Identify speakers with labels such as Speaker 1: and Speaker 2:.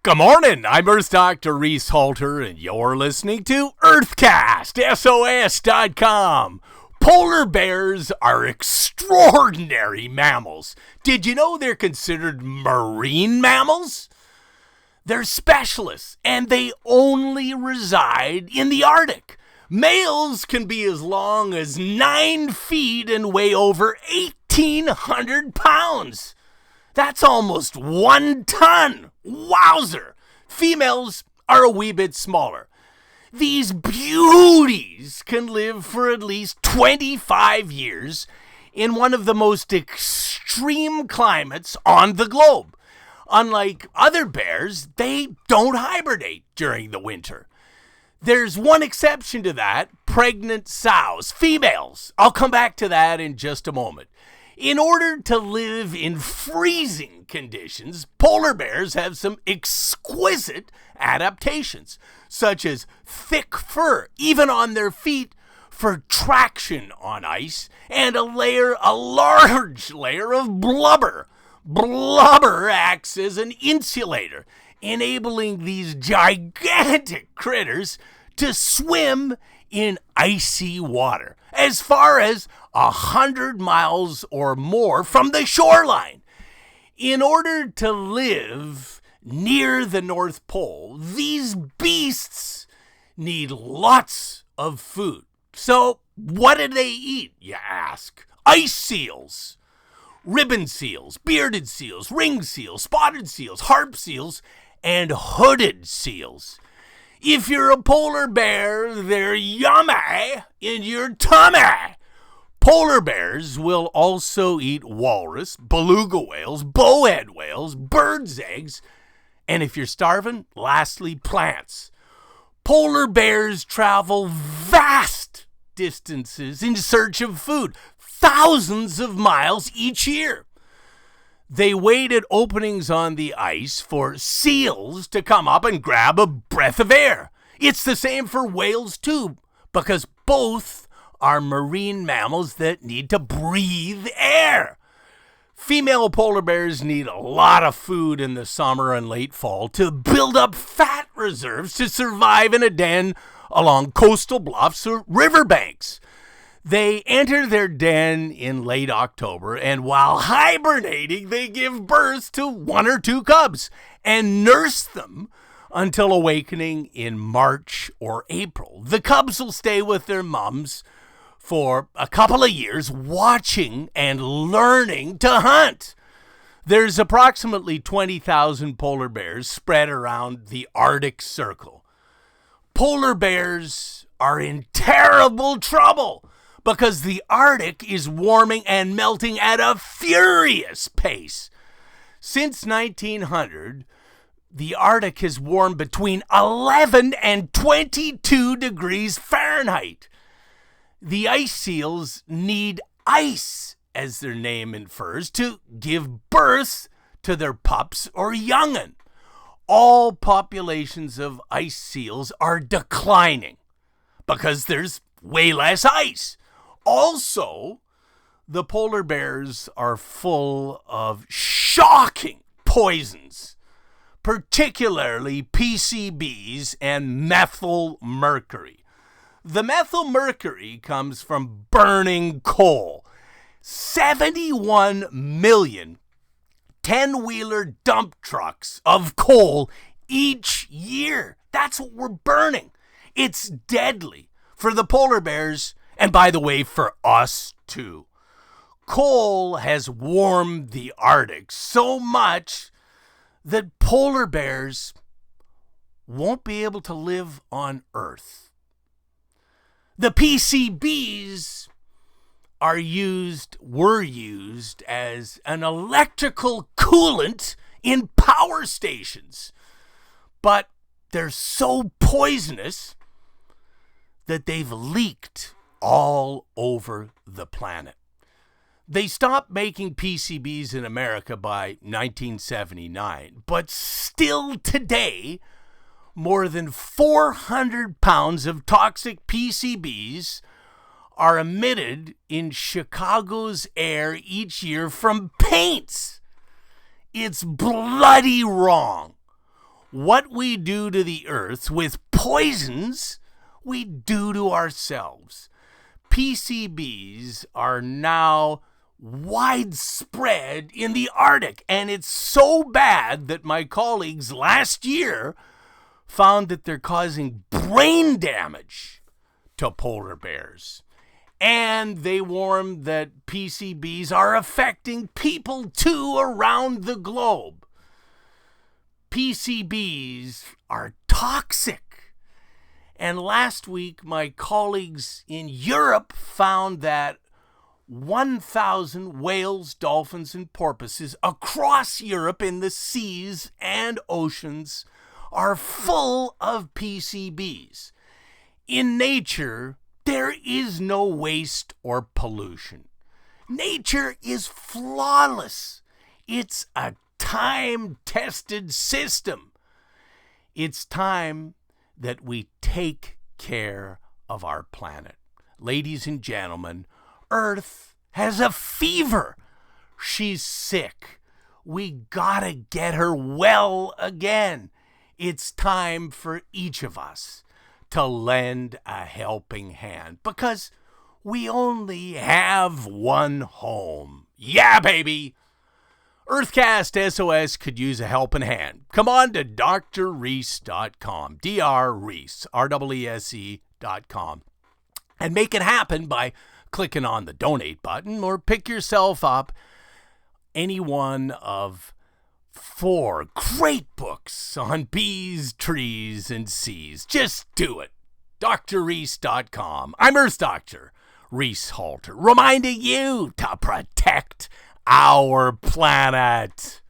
Speaker 1: Good morning, I'm Earth Dr. Reese Halter, and you're listening to Earthcast, SOS.com. Polar bears are extraordinary mammals. Did you know they're considered marine mammals? They're specialists, and they only reside in the Arctic. Males can be as long as 9 feet and weigh over 1,800 pounds. That's almost 1 ton. Wowzer. Females are a wee bit smaller. These beauties can live for at least 25 years in one of the most extreme climates on the globe. Unlike other bears, they don't hibernate during the winter. There's one exception to that: pregnant sows, females. I'll come back to that in just a moment. In order to live in freezing conditions, polar bears have some exquisite adaptations, such as thick fur, even on their feet, for traction on ice, and a large layer of blubber. Blubber acts as an insulator, enabling these gigantic critters to swim in icy water as far as 100 miles or more from the shoreline. In order to live near the North Pole, these beasts need lots of food. So what do they eat, you ask? Ice seals, ribbon seals, bearded seals, ringed seals, spotted seals, harp seals, and hooded seals. If you're a polar bear, they're yummy in your tummy. Polar bears will also eat walrus, beluga whales, bowhead whales, birds' eggs, and if you're starving, lastly, plants. Polar bears travel vast distances in search of food, thousands of miles each year. They wait at openings on the ice for seals to come up and grab a breath of air. It's the same for whales too, because both are marine mammals that need to breathe air. Female polar bears need a lot of food in the summer and late fall to build up fat reserves to survive in a den along coastal bluffs or riverbanks. They enter their den in late October, and while hibernating, they give birth to 1 or 2 cubs and nurse them until awakening in March or April. The cubs will stay with their mums for a couple of years, watching and learning to hunt. There's approximately 20,000 polar bears spread around the Arctic Circle. Polar bears are in terrible trouble because the Arctic is warming and melting at a furious pace. Since 1900, the Arctic has warmed between 11 and 22 degrees Fahrenheit. The ice seals need ice, as their name infers, to give birth to their pups or young'un. All populations of ice seals are declining because there's way less ice. Also, the polar bears are full of shocking poisons, particularly PCBs and methyl mercury. The methyl mercury comes from burning coal. 71 million 10-wheeler dump trucks of coal each year. That's what we're burning. It's deadly for the polar bears, and by the way, for us too. Coal has warmed the Arctic so much that polar bears won't be able to live on Earth. The PCBs were used as an electrical coolant in power stations, but they're so poisonous that they've leaked all over the planet. They stopped making PCBs in America by 1979, but still today, more than 400 pounds of toxic PCBs are emitted in Chicago's air each year from paints. It's bloody wrong. What we do to the earth with poisons, we do to ourselves. PCBs are now widespread in the Arctic, and it's so bad that my colleagues last year found that they're causing brain damage to polar bears. And they warned that PCBs are affecting people too around the globe. PCBs are toxic. And last week, my colleagues in Europe found that 1,000 whales, dolphins, and porpoises across Europe in the seas and oceans are full of PCBs. In nature, there is no waste or pollution. Nature is flawless. It's a time-tested system. It's time that we take care of our planet. Ladies and gentlemen, Earth has a fever. She's sick. We gotta get her well again. It's time for each of us to lend a helping hand because we only have one home. Yeah, baby! Earthcast SOS could use a helping hand. Come on to drreese.com, D-R-Reese, R-E-E-S-E.com, and make it happen by clicking on the donate button or pick yourself up any one of 4 great books on bees, trees, and seas. Just do it. drreese.com. I'm Earth Doctor Reese Halter, reminding you to protect our planet.